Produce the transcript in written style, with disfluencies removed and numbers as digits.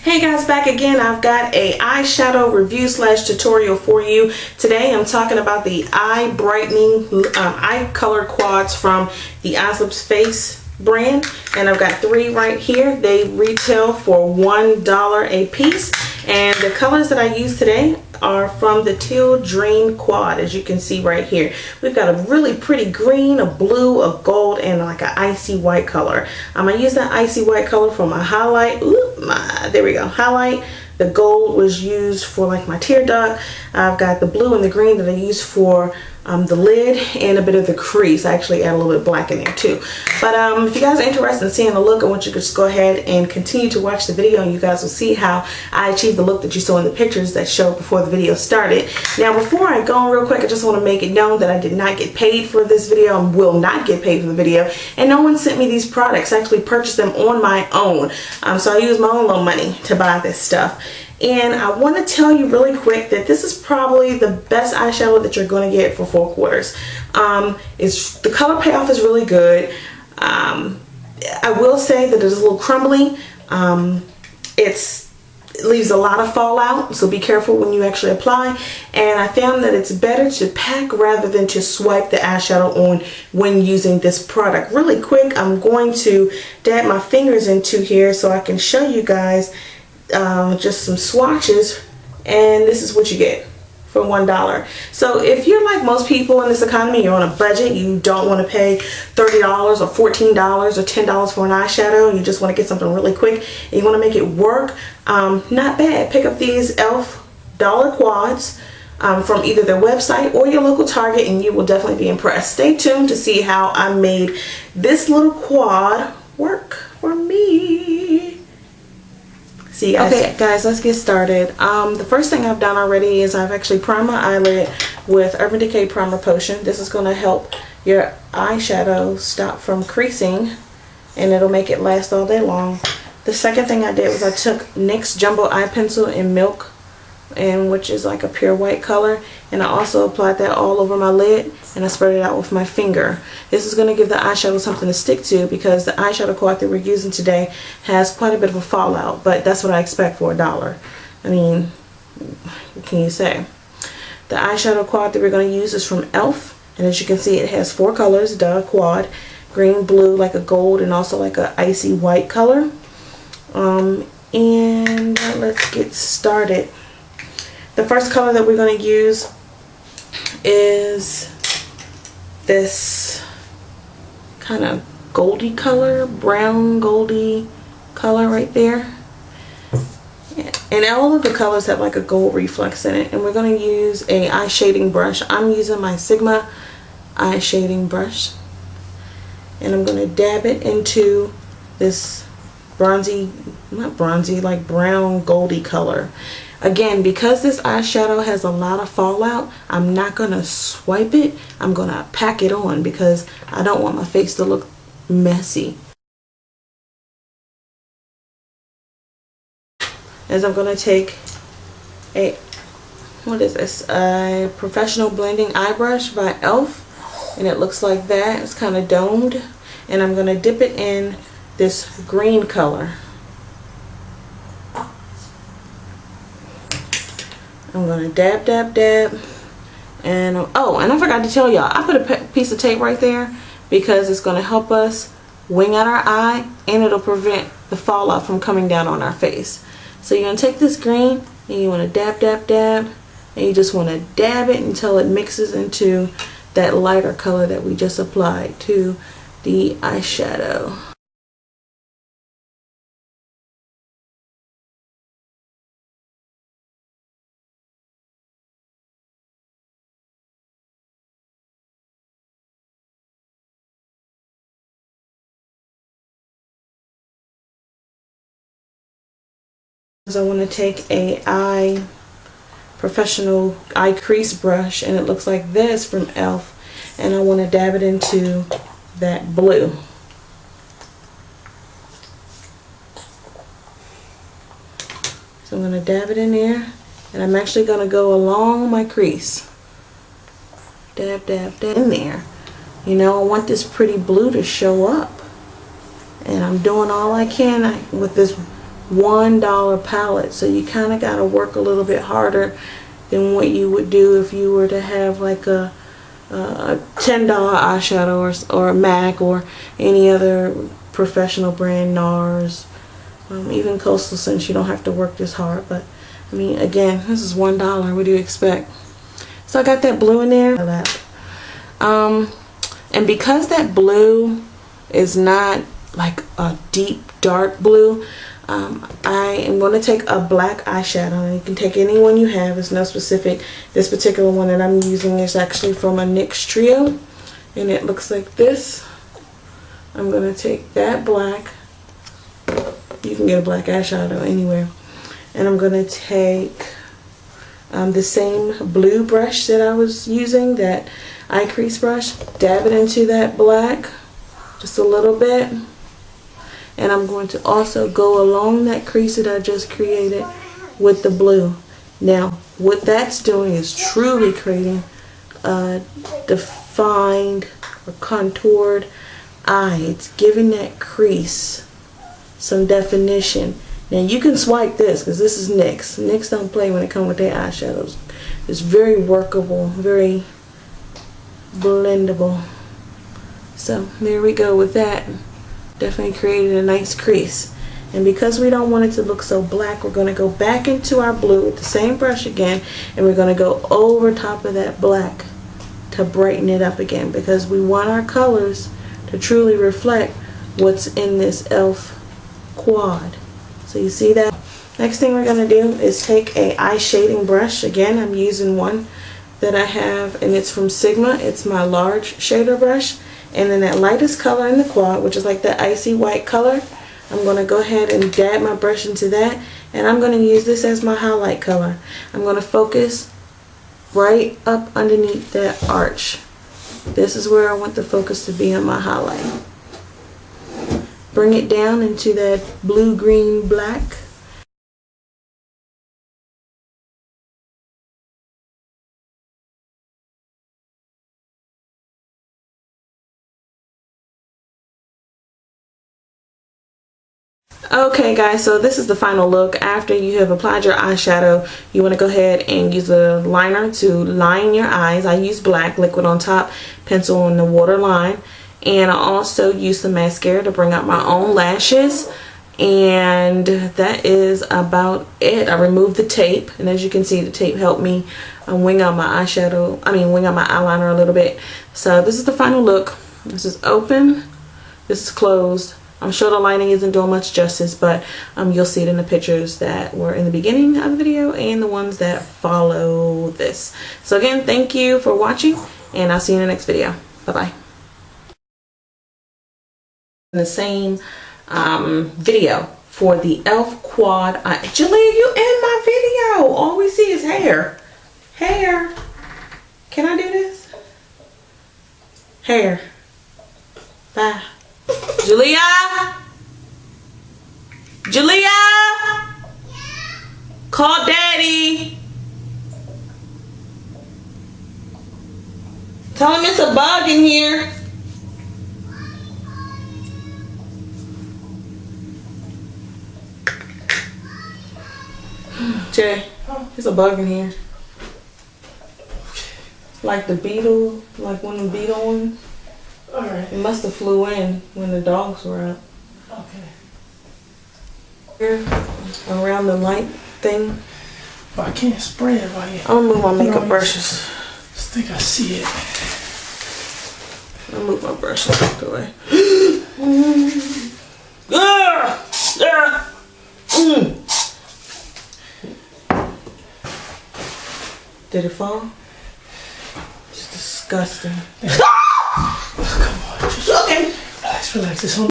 Hey guys, back again. I've got a eyeshadow review slash tutorial for you. Today I'm talking about the eye brightening eye color quads from the Eyes Face brand, and I've got 3 right here. They retail for $1 a piece, and the colors that I use today are from the Teal Dream quad. As you can see right here, we've got a really pretty green, a blue, a gold, and like an icy white color. I use that icy white color for my highlight. There we go, highlight. The gold was used for like my tear duct. I've got the blue and the green that I use for the lid and a bit of the crease. I actually add a little bit of black in there too. But if you guys are interested in seeing the look, I want you to just go ahead and continue to watch the video, and you guys will see how I achieved the look that you saw in the pictures that showed before the video started. Now, before I go on real quick, I just want to make it known that I did not get paid for this video and will not get paid for the video, and no one sent me these products. I actually purchased them on my own. So I used my own little money to buy this stuff. And I want to tell you really quick that this is probably the best eyeshadow that you're going to get for 4 quarters. The color payoff is really good. I will say that it's a little crumbly. It leaves a lot of fallout, so be careful when you actually apply. And I found that it's better to pack rather than to swipe the eyeshadow on when using this product. Really quick, I'm going to dab my fingers into here so I can show you guys just some swatches, and this is what you get for $1. So if you're like most people in this economy, you're on a budget, you don't want to pay $30 or $14 or $10 for an eyeshadow, you just want to get something really quick and you want to make it work, not bad. Pick up these e.l.f. dollar quads from either their website or your local Target, and you will definitely be impressed. Stay tuned to see how I made this little quad work for me. Okay guys, let's get started. The first thing I've done already is I've actually primed my eyelid with Urban Decay Primer Potion. This is going to help your eyeshadow stop from creasing, and it'll make it last all day long. The second thing I did was I took NYX Jumbo Eye Pencil in Milk, which is like a pure white color, and I also applied that all over my lid, and I spread it out with my finger. This is going to give the eyeshadow something to stick to, because the eyeshadow quad that we're using today has quite a bit of a fallout, but that's what I expect for $1. I mean, what can you say? The eyeshadow quad that we're going to use is from e.l.f., and as you can see, it has 4 colors, the quad: green, blue, like a gold, and also like a icy white color. And let's get started. The first color that we're going to use is this kind of goldy color, brown goldy color right there. And all of the colors have like a gold reflex in it. And we're going to use a eye shading brush. I'm using my Sigma eye shading brush. And I'm going to dab it into this bronzy, not bronzy, like brown goldy color. Again, because this eyeshadow has a lot of fallout, I'm not going to swipe it. I'm going to pack it on because I don't want my face to look messy. As I'm going to take a, what is this? A Professional Blending Eye Brush by e.l.f. And it looks like that. It's kind of domed. And I'm going to dip it in this green color. I'm going to dab, dab, dab. And oh, and I forgot to tell y'all, I put a piece of tape right there because it's going to help us wing out our eye, and it'll prevent the fallout from coming down on our face. So you're going to take this green and you want to dab, dab, dab, and you just want to dab it until it mixes into that lighter color that we just applied to the eyeshadow. I want to take a professional eye crease brush, and it looks like this from e.l.f., and I want to dab it into that blue. So I'm going to dab it in there, and I'm actually going to go along my crease. Dab, dab, dab in there. You know, I want this pretty blue to show up. And I'm doing all I can with this $1 palette. So you kind of got to work a little bit harder than what you would do if you were to have like a $10 eyeshadow or a MAC or any other professional brand, NARS, even Coastal Scents. You don't have to work this hard, but I mean, again, this is $1. What do you expect? So I got that blue in there. And because that blue is not like a deep dark blue, I am going to take a black eyeshadow. You can take any one you have. It's no specific. This particular one that I'm using is actually from a NYX trio, and it looks like this. I'm going to take that black. You can get a black eyeshadow anywhere. And I'm going to take the same blue brush that I was using, that eye crease brush, dab it into that black just a little bit. And I'm going to also go along that crease that I just created with the blue. Now, what that's doing is truly creating a defined or contoured eye. It's giving that crease some definition. Now, you can swipe this because this is NYX. NYX don't play when it comes with their eyeshadows. It's very workable, very blendable. So, there we go with that. Definitely created a nice crease. And because we don't want it to look so black, we're going to go back into our blue with the same brush again, and we're going to go over top of that black to brighten it up again, because we want our colors to truly reflect what's in this e.l.f. quad. So you see that? Next thing we're going to do is take a eye shading brush. Again, I'm using one that I have, and it's from Sigma. It's my large shader brush. And then that lightest color in the quad, which is like the icy white color, I'm going to go ahead and dab my brush into that. And I'm going to use this as my highlight color. I'm going to focus right up underneath that arch. This is where I want the focus to be on my highlight. Bring it down into that blue, green, black. Okay guys, so this is the final look. After you have applied your eyeshadow, you want to go ahead and use a liner to line your eyes. I use black liquid on top, pencil on the waterline, and I also use the mascara to bring out my own lashes. And that is about it. I removed the tape, and as you can see, the tape helped me wing out my wing out my eyeliner a little bit. So this is the final look. This is open, this is closed. I'm sure the lighting isn't doing much justice, but you'll see it in the pictures that were in the beginning of the video and the ones that follow this. So again, thank you for watching, and I'll see you in the next video. Bye-bye. The same video for the e.l.f. quad eye. Julia, you in my video. All we see is hair. Hair. Can I do this? Hair. Bye. Julia? Julia? Call Daddy. Tell him it's a bug in here. Jay, there's a bug in here. Like the beetle, like one of the beetle ones. Alright. It must have flew in when the dogs were out. Okay. Here, around the light thing. But I can't spray it right here. I'm gonna move my makeup brushes. I think I see it. I'll move my brushes out the way. Did it fall? It's disgusting. Come on, just okay. Relax, relax. This one.